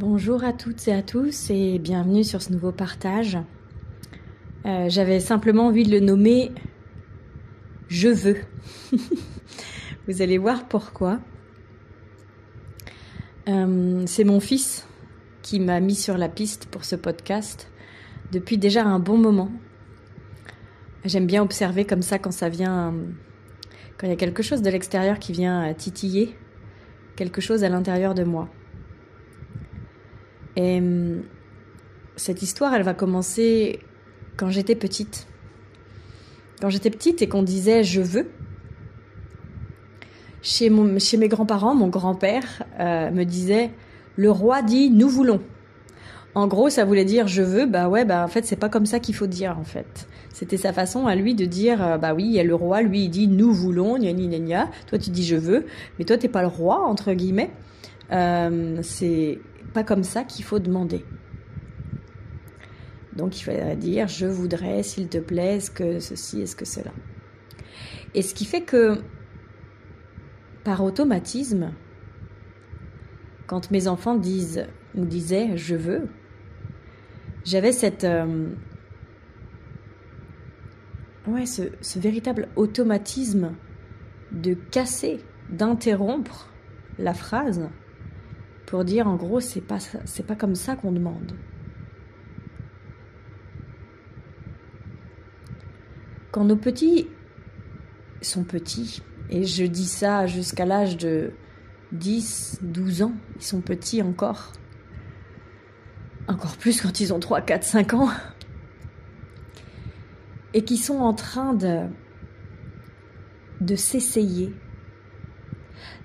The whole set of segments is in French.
Bonjour à toutes et à tous et bienvenue sur ce nouveau partage. J'avais simplement envie de le nommer « Je veux ». Vous allez voir pourquoi. C'est mon fils qui m'a mis sur la piste pour ce podcast depuis déjà un bon moment. J'aime bien observer comme ça quand ça vient, quand il y a quelque chose de l'extérieur qui vient titiller quelque chose à l'intérieur de moi. Et cette histoire, elle va commencer quand j'étais petite. Quand j'étais petite et qu'on disait « je veux », chez mes grands-parents, mon grand-père me disait « le roi dit « nous voulons ». En gros, ça voulait dire « je veux », en fait, c'est pas comme ça qu'il faut dire, en fait. C'était sa façon à lui de dire « oui, il y a le roi, lui, il dit « nous voulons », gna gna gna gna. Toi, tu dis « je veux », mais toi, t'es pas le roi, entre guillemets. C'est pas comme ça qu'il faut demander. Donc il faudrait dire « je voudrais, s'il te plaît, est-ce que ceci, est-ce que cela ». Et ce qui fait que, par automatisme, quand mes enfants disaient « je veux », j'avais ce véritable automatisme de casser, d'interrompre la phrase pour dire en gros c'est pas comme ça qu'on demande. Quand nos petits sont petits, et je dis ça jusqu'à l'âge de 10, 12 ans, ils sont petits encore plus quand ils ont 3, 4, 5 ans, et qui sont en train de s'essayer,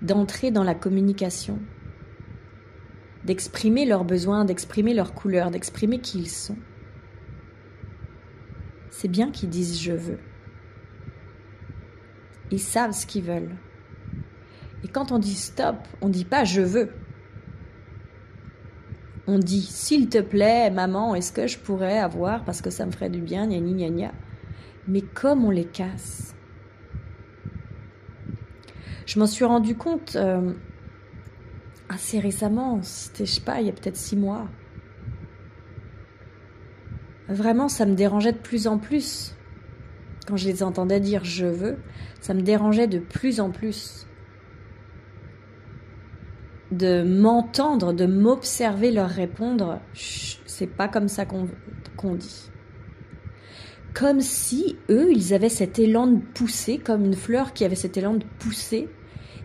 d'entrer dans la communication, d'exprimer leurs besoins, d'exprimer leurs couleurs, d'exprimer qui ils sont. C'est bien qu'ils disent « je veux ». Ils savent ce qu'ils veulent. Et quand on dit « stop », on ne dit pas « je veux ». On dit « s'il te plaît, maman, est-ce que je pourrais avoir, parce que ça me ferait du bien, gna gna gna ». Mais comme on les casse. Je m'en suis rendu compte assez récemment, c'était, je sais pas, il y a peut-être 6 mois. Vraiment, ça me dérangeait de plus en plus. Quand je les entendais dire « je veux », ça me dérangeait de plus en plus. De m'entendre, de m'observer leur répondre « c'est pas comme ça qu'on dit ». Comme si, eux, ils avaient cet élan de pousser, comme une fleur qui avait cet élan de pousser,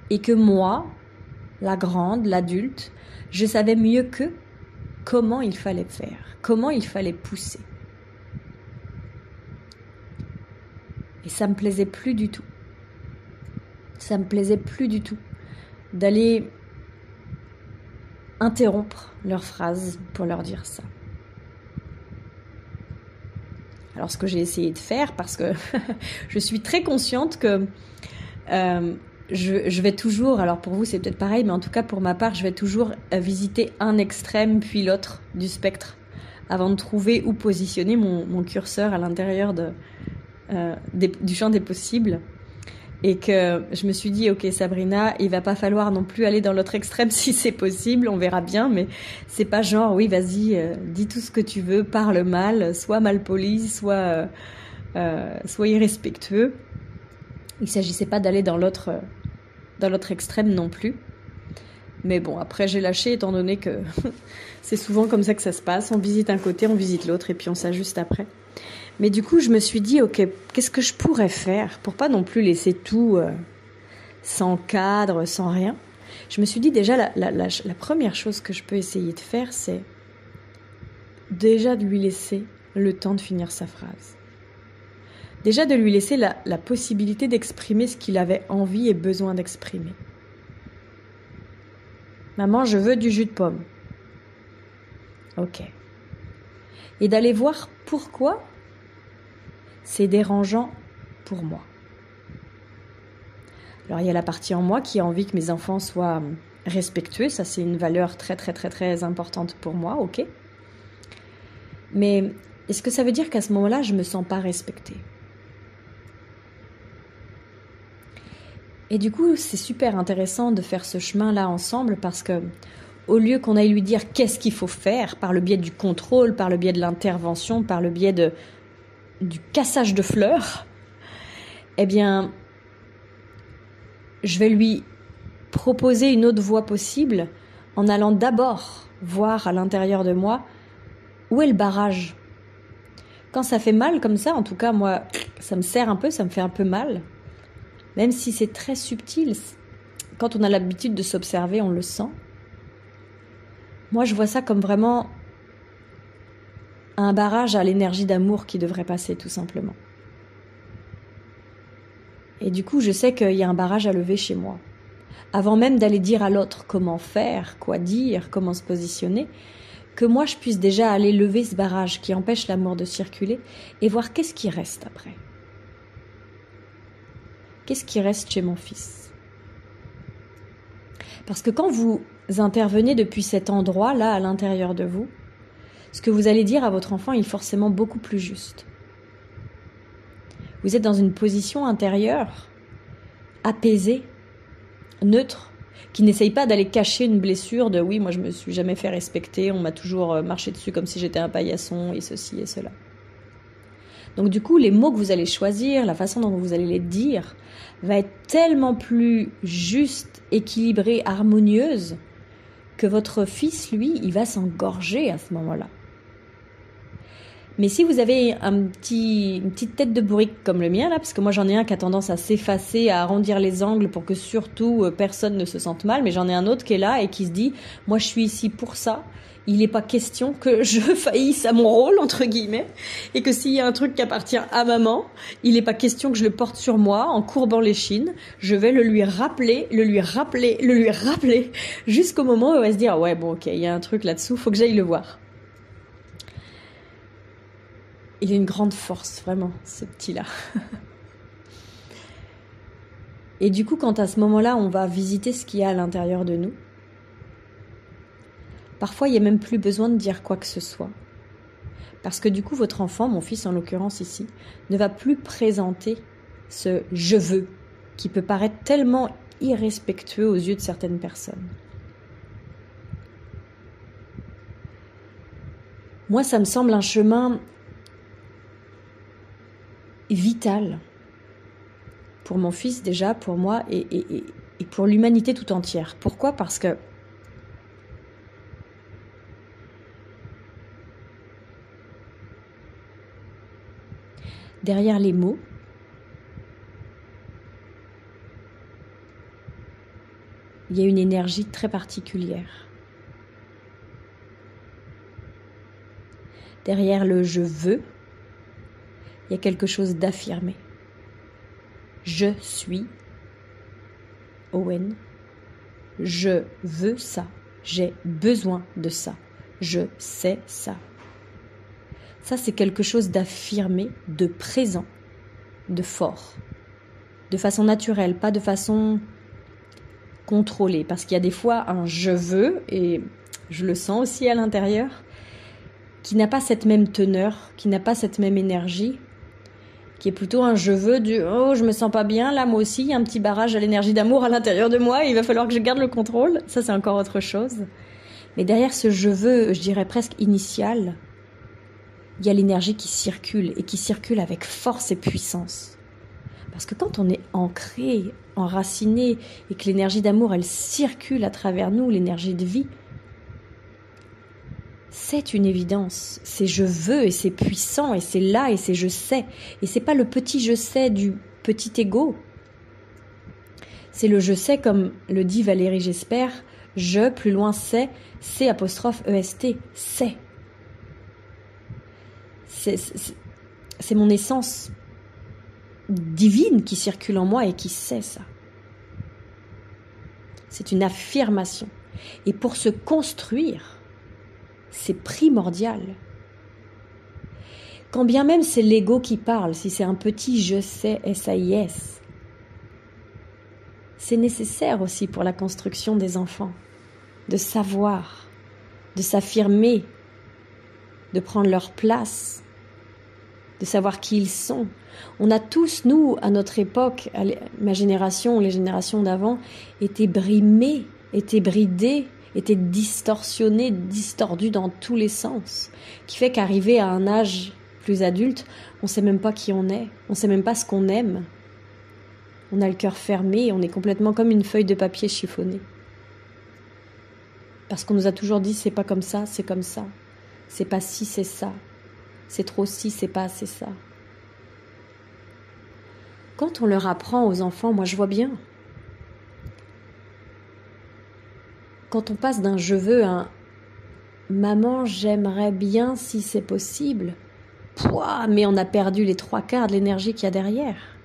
et que moi, la grande, l'adulte, je savais mieux qu'eux comment il fallait faire, comment il fallait pousser. Et ça me plaisait plus du tout. Ça me plaisait plus du tout d'aller interrompre leurs phrases pour leur dire ça. Alors ce que j'ai essayé de faire, parce que je suis très consciente que je vais toujours, alors pour vous c'est peut-être pareil, mais en tout cas pour ma part, je vais toujours visiter un extrême puis l'autre du spectre avant de trouver où positionner mon curseur à l'intérieur du champ des possibles. Et que je me suis dit, ok Sabrina, il va pas falloir non plus aller dans l'autre extrême si c'est possible, on verra bien, mais c'est pas genre, oui vas-y, dis tout ce que tu veux, parle mal, sois malpoli, sois irrespectueux. Il s'agissait pas d'aller dans l'autre extrême non plus. Mais bon, après j'ai lâché étant donné que c'est souvent comme ça que ça se passe, on visite un côté, on visite l'autre et puis on s'ajuste après. Mais du coup, je me suis dit, ok, qu'est-ce que je pourrais faire pour pas non plus laisser tout sans cadre, sans rien. Je me suis dit déjà, la première chose que je peux essayer de faire, c'est déjà de lui laisser le temps de finir sa phrase. Déjà de lui laisser la possibilité d'exprimer ce qu'il avait envie et besoin d'exprimer. Maman, je veux du jus de pomme. Ok. Et d'aller voir pourquoi c'est dérangeant pour moi. Alors il y a la partie en moi qui a envie que mes enfants soient respectueux, ça c'est une valeur très très très très importante pour moi, ok. Mais est-ce que ça veut dire qu'à ce moment-là je me sens pas respectée? Et du coup c'est super intéressant de faire ce chemin-là ensemble parce que au lieu qu'on aille lui dire qu'est-ce qu'il faut faire par le biais du contrôle, par le biais de l'intervention, par le biais du cassage de fleurs, eh bien, je vais lui proposer une autre voie possible en allant d'abord voir à l'intérieur de moi où est le barrage. Quand ça fait mal comme ça, en tout cas moi, ça me serre un peu, ça me fait un peu mal. Même si c'est très subtil, quand on a l'habitude de s'observer, on le sent. Moi, je vois ça comme vraiment un barrage à l'énergie d'amour qui devrait passer, tout simplement. Et du coup, je sais qu'il y a un barrage à lever chez moi. Avant même d'aller dire à l'autre comment faire, quoi dire, comment se positionner, que moi, je puisse déjà aller lever ce barrage qui empêche l'amour de circuler et voir qu'est-ce qui reste après. Qu'est-ce qui reste chez mon fils ? Parce que quand vous intervenez depuis cet endroit-là à l'intérieur de vous, ce que vous allez dire à votre enfant est forcément beaucoup plus juste. Vous êtes dans une position intérieure, apaisée, neutre, qui n'essaye pas d'aller cacher une blessure de « oui, moi je me suis jamais fait respecter, on m'a toujours marché dessus comme si j'étais un paillasson et ceci et cela ». Donc du coup, les mots que vous allez choisir, la façon dont vous allez les dire, va être tellement plus juste, équilibrée, harmonieuse, que votre fils, lui, il va s'engorger à ce moment-là. Mais si vous avez une petite tête de bourrique comme le mien, là, parce que moi j'en ai un qui a tendance à s'effacer, à arrondir les angles pour que surtout personne ne se sente mal, mais j'en ai un autre qui est là et qui se dit « moi je suis ici pour ça ». Il n'est pas question que je faillisse à mon rôle, entre guillemets, et que s'il y a un truc qui appartient à maman, il n'est pas question que je le porte sur moi en courbant l'échine. Je vais le lui rappeler, jusqu'au moment où il va se dire « ouais, bon, ok, il y a un truc là-dessous, faut que j'aille le voir ». Il a une grande force, vraiment, ce petit-là. Et du coup, quand à ce moment-là, on va visiter ce qu'il y a à l'intérieur de nous, parfois, il n'y a même plus besoin de dire quoi que ce soit. Parce que du coup, votre enfant, mon fils en l'occurrence ici, ne va plus présenter ce « je veux » qui peut paraître tellement irrespectueux aux yeux de certaines personnes. Moi, ça me semble un chemin vital pour mon fils déjà, pour moi et pour l'humanité tout entière. Pourquoi ? Parce que derrière les mots, il y a une énergie très particulière. Derrière le « je veux », il y a quelque chose d'affirmé. Je suis Owen. Je veux ça. J'ai besoin de ça. Je sais ça. Ça, c'est quelque chose d'affirmé, de présent, de fort. De façon naturelle, pas de façon contrôlée. Parce qu'il y a des fois un « je veux », et je le sens aussi à l'intérieur, qui n'a pas cette même teneur, qui n'a pas cette même énergie, qui est plutôt un « je veux » du « oh, je me sens pas bien, là, moi aussi, il y a un petit barrage à l'énergie d'amour à l'intérieur de moi, il va falloir que je garde le contrôle ». Ça, c'est encore autre chose. Mais derrière ce « je veux », je dirais presque initial, il y a l'énergie qui circule, et qui circule avec force et puissance. Parce que quand on est ancré, enraciné, et que l'énergie d'amour, elle circule à travers nous, l'énergie de vie, c'est une évidence, c'est je veux et c'est puissant et c'est là et c'est je sais. Et c'est pas le petit je sais du petit ego. C'est le je sais comme le dit Valérie Jesper, je plus loin c'est, C apostrophe EST, c'est. C'est mon essence divine qui circule en moi et qui sait ça. C'est une affirmation. Et pour se construire, c'est primordial. Quand bien même c'est l'ego qui parle, si c'est un petit je sais, SAIS, c'est nécessaire aussi pour la construction des enfants, de savoir, de s'affirmer, de prendre leur place, de savoir qui ils sont. On a tous, nous, à notre époque, ma génération, les générations d'avant, été brimés, été bridés, était distorsionné, distordu dans tous les sens, qui fait qu'arrivé à un âge plus adulte, on ne sait même pas qui on est, on ne sait même pas ce qu'on aime. On a le cœur fermé, on est complètement comme une feuille de papier chiffonnée. Parce qu'on nous a toujours dit c'est pas comme ça, c'est comme ça. C'est pas ci, c'est ça. C'est trop ci, c'est pas assez ça. Quand on leur apprend aux enfants, moi je vois bien. Quand on passe d'un je veux à un maman, j'aimerais bien si c'est possible. Pouah, mais on a perdu les 3/4 de l'énergie qu'il y a derrière.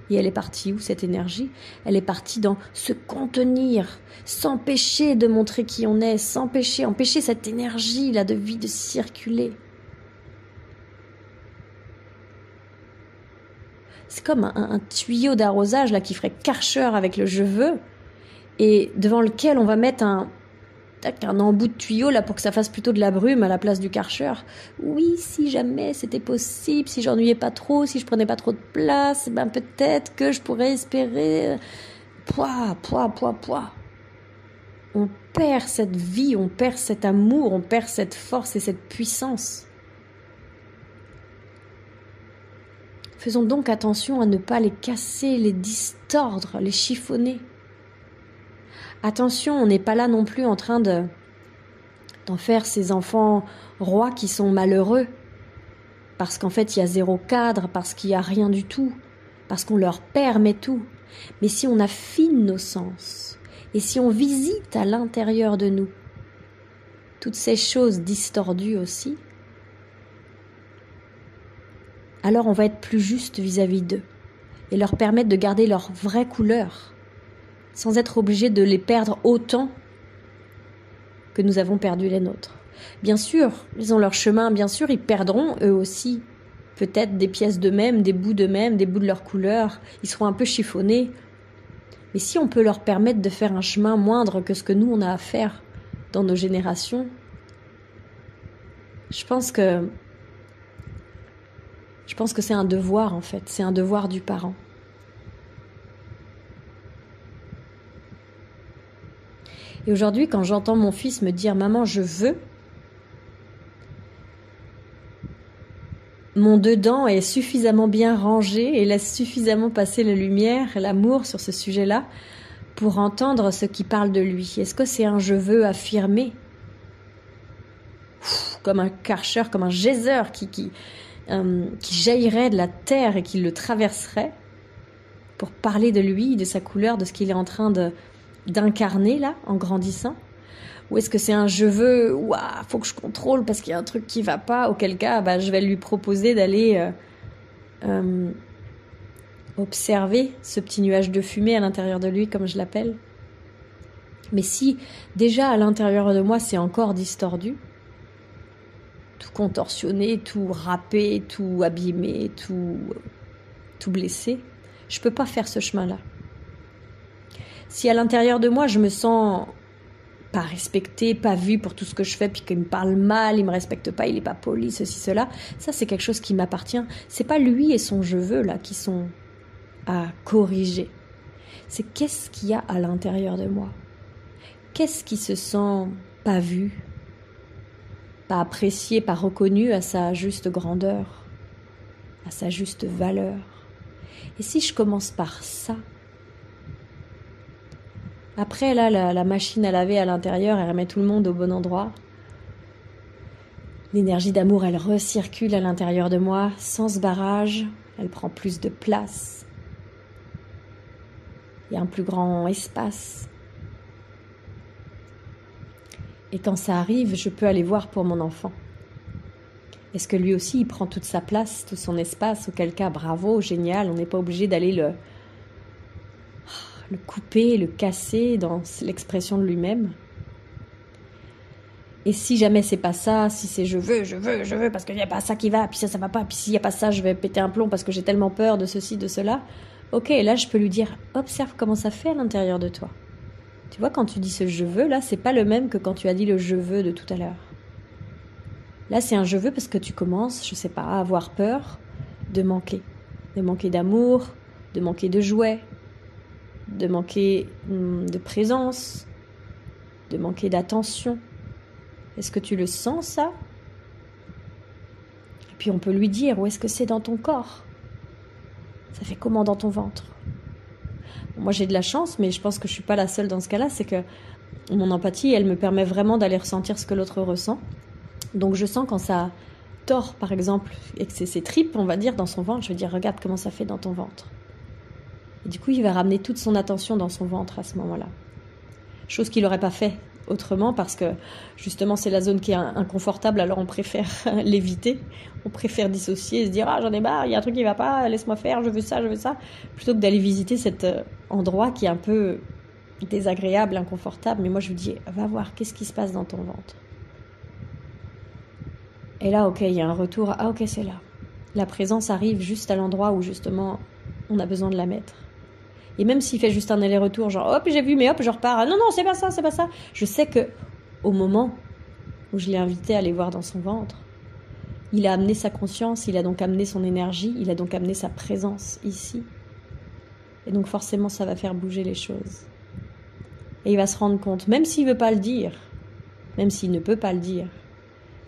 Et elle est partie où cette énergie? Elle est partie dans se contenir, s'empêcher de montrer qui on est, empêcher cette énergie là de vie de circuler. C'est comme un tuyau d'arrosage là qui ferait Karcher avec le je veux et devant lequel on va mettre un embout de tuyau là pour que ça fasse plutôt de la brume à la place du Karcher. Oui, si jamais c'était possible, si j'ennuyais pas trop, si je prenais pas trop de place, ben peut-être que je pourrais espérer. Pouah. On perd cette vie, on perd cet amour, on perd cette force et cette puissance. Faisons donc attention à ne pas les casser, les distordre, les chiffonner. Attention, on n'est pas là non plus en train d'en faire ces enfants rois qui sont malheureux. Parce qu'en fait, il y a zéro cadre, parce qu'il n'y a rien du tout, parce qu'on leur permet tout. Mais si on affine nos sens, et si on visite à l'intérieur de nous toutes ces choses distordues aussi, alors on va être plus juste vis-à-vis d'eux et leur permettre de garder leur vraie couleur, sans être obligés de les perdre autant que nous avons perdu les nôtres. Bien sûr, ils ont leur chemin, bien sûr, ils perdront eux aussi peut-être des pièces d'eux-mêmes, des bouts d'eux-mêmes, des bouts de leur couleur, ils seront un peu chiffonnés. Mais si on peut leur permettre de faire un chemin moindre que ce que nous on a à faire dans nos générations, je pense que c'est un devoir en fait, c'est un devoir du parent. Et aujourd'hui, quand j'entends mon fils me dire « Maman, je veux », mon dedans est suffisamment bien rangé et laisse suffisamment passer la lumière, l'amour sur ce sujet-là pour entendre ce qui parle de lui. Est-ce que c'est un « je veux » affirmé, comme un Karcher, comme un geyser qui jaillirait de la terre et qui le traverserait pour parler de lui, de sa couleur, de ce qu'il est en train d'incarner là, en grandissant? Ou est-ce que c'est un je veux, faut que je contrôle parce qu'il y a un truc qui va pas, auquel cas je vais lui proposer d'aller observer ce petit nuage de fumée à l'intérieur de lui, comme je l'appelle. Mais si déjà à l'intérieur de moi c'est encore distordu, tout contorsionné, tout râpé, tout abîmé, tout blessé, je peux pas faire ce chemin-là. Si à l'intérieur de moi je me sens pas respectée, pas vue pour tout ce que je fais, puis qu'il me parle mal, il me respecte pas, il est pas poli, ceci, cela, ça c'est quelque chose qui m'appartient. C'est pas lui et son je veux là qui sont à corriger. C'est qu'est-ce qu'il y a à l'intérieur de moi? Qu'est-ce qui se sent pas vu, pas apprécié, pas reconnu à sa juste grandeur, à sa juste valeur? Et si je commence par ça, après là la machine à laver à l'intérieur, elle remet tout le monde au bon endroit. L'énergie d'amour, elle recircule à l'intérieur de moi sans ce barrage, elle prend plus de place. Il y a un plus grand espace. Et quand ça arrive, je peux aller voir pour mon enfant. Est-ce que lui aussi, il prend toute sa place, tout son espace? Auquel cas, bravo, génial, on n'est pas obligé d'aller le couper, le casser dans l'expression de lui-même. Et si jamais c'est pas ça, si c'est je veux, parce qu'il n'y a pas ça qui va, puis ça va pas, puis s'il n'y a pas ça, je vais péter un plomb parce que j'ai tellement peur de ceci, de cela. Ok, là je peux lui dire, observe comment ça fait à l'intérieur de toi. Tu vois, quand tu dis ce je veux, là, c'est pas le même que quand tu as dit le je veux de tout à l'heure. Là, c'est un je veux parce que tu commences, je sais pas, à avoir peur de manquer d'amour, de manquer de jouets, de manquer de présence, de manquer d'attention. Est-ce que tu le sens, ça? Et puis on peut lui dire, où est-ce que c'est dans ton corps? Ça fait comment dans ton ventre? Bon, moi j'ai de la chance, mais je pense que je suis pas la seule dans ce cas-là, c'est que mon empathie, elle me permet vraiment d'aller ressentir ce que l'autre ressent. Donc je sens quand ça tord, par exemple, et que c'est ses tripes, on va dire, dans son ventre, je vais dire, regarde comment ça fait dans ton ventre. Et du coup, il va ramener toute son attention dans son ventre à ce moment-là. Chose qu'il n'aurait pas fait autrement, parce que justement, c'est la zone qui est inconfortable, alors on préfère l'éviter. On préfère dissocier et se dire, ah, j'en ai marre, il y a un truc qui ne va pas, laisse-moi faire, je veux ça, plutôt que d'aller visiter cet endroit qui est un peu désagréable, inconfortable. Mais moi, je lui dis, va voir, qu'est-ce qui se passe dans ton ventre? Et là, ok, il y a un retour. Ah, ok, c'est là. La présence arrive juste à l'endroit où, justement, on a besoin de la mettre. Et même s'il fait juste un aller-retour, genre, hop, j'ai vu, mais hop, je repars. Non, non, c'est pas ça, c'est pas ça. Je sais que au moment où je l'ai invité à aller voir dans son ventre, il a amené sa conscience, il a donc amené son énergie, il a donc amené sa présence ici. Et donc, forcément, ça va faire bouger les choses. Et il va se rendre compte, même s'il veut pas le dire, même s'il ne peut pas le dire,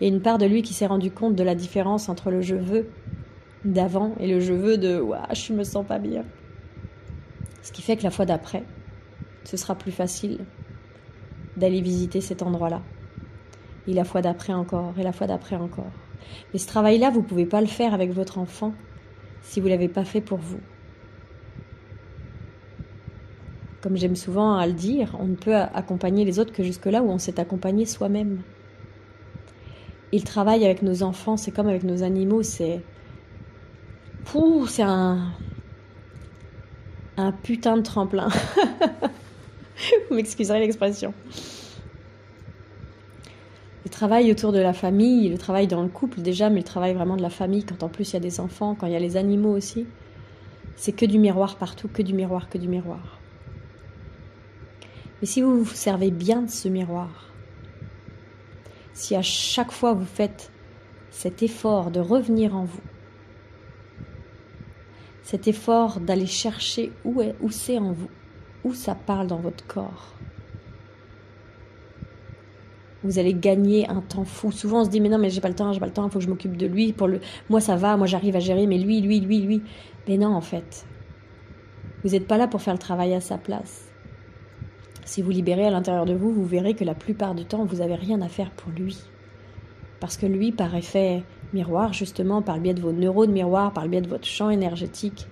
il y a une part de lui qui s'est rendu compte de la différence entre le je veux d'avant et le je veux de ouah, je me sens pas bien. Ce qui fait que la fois d'après, ce sera plus facile d'aller visiter cet endroit-là. Et la fois d'après encore, et la fois d'après encore. Mais ce travail-là, vous ne pouvez pas le faire avec votre enfant si vous ne l'avez pas fait pour vous. Comme j'aime souvent à le dire, on ne peut accompagner les autres que jusque-là où on s'est accompagné soi-même. Et le travail avec nos enfants, c'est comme avec nos animaux, c'est un putain de tremplin. Vous m'excuserez l'expression. Le travail autour de la famille, le travail dans le couple déjà, mais le travail vraiment de la famille, quand en plus il y a des enfants, quand il y a les animaux aussi, c'est que du miroir partout, que du miroir, que du miroir. Mais si vous vous servez bien de ce miroir, si à chaque fois vous faites cet effort de revenir en vous, cet effort d'aller chercher où c'est en vous, où ça parle dans votre corps, vous allez gagner un temps fou. Souvent on se dit mais non mais j'ai pas le temps, il faut que je m'occupe de lui, moi ça va, moi j'arrive à gérer, mais lui. Mais non en fait, vous n'êtes pas là pour faire le travail à sa place. Si vous libérez à l'intérieur de vous, vous verrez que la plupart du temps, vous n'avez rien à faire pour lui. Parce que lui, par effet miroir, justement, par le biais de vos neurones miroirs, par le biais de votre champ énergétique,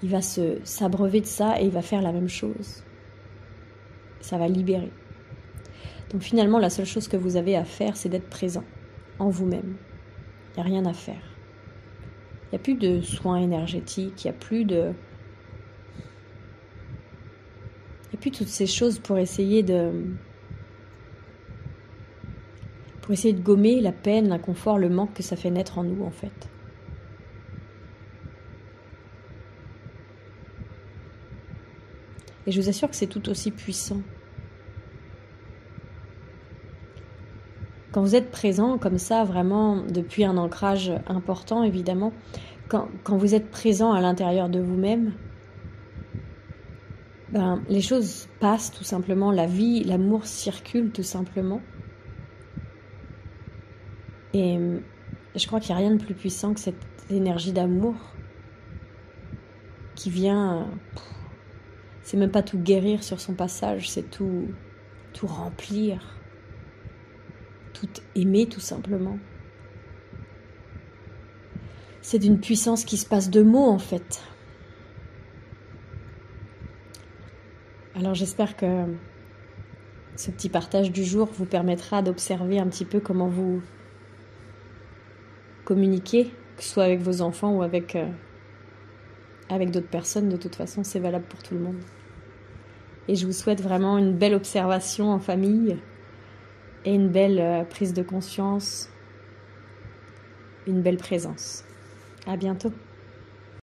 il va s'abreuver de ça et il va faire la même chose. Ça va libérer. Donc finalement, la seule chose que vous avez à faire, c'est d'être présent en vous-même. Il n'y a rien à faire. Il n'y a plus de soins énergétiques, il n'y a plus toutes ces choses pour essayer de gommer la peine, l'inconfort, le manque que ça fait naître en nous, en fait. Et je vous assure que c'est tout aussi puissant. Quand vous êtes présent comme ça, vraiment, depuis un ancrage important, évidemment, quand vous êtes présent à l'intérieur de vous-même, les choses passent tout simplement, la vie, l'amour circule tout simplement. Et je crois qu'il n'y a rien de plus puissant que cette énergie d'amour qui vient, c'est même pas tout guérir sur son passage, c'est tout remplir, tout aimer tout simplement. C'est d'une puissance qui se passe de mots en fait. Alors j'espère que ce petit partage du jour vous permettra d'observer un petit peu comment vous communiquez, que ce soit avec vos enfants ou avec d'autres personnes. De toute façon, c'est valable pour tout le monde. Et je vous souhaite vraiment une belle observation en famille et une belle prise de conscience, une belle présence. À bientôt.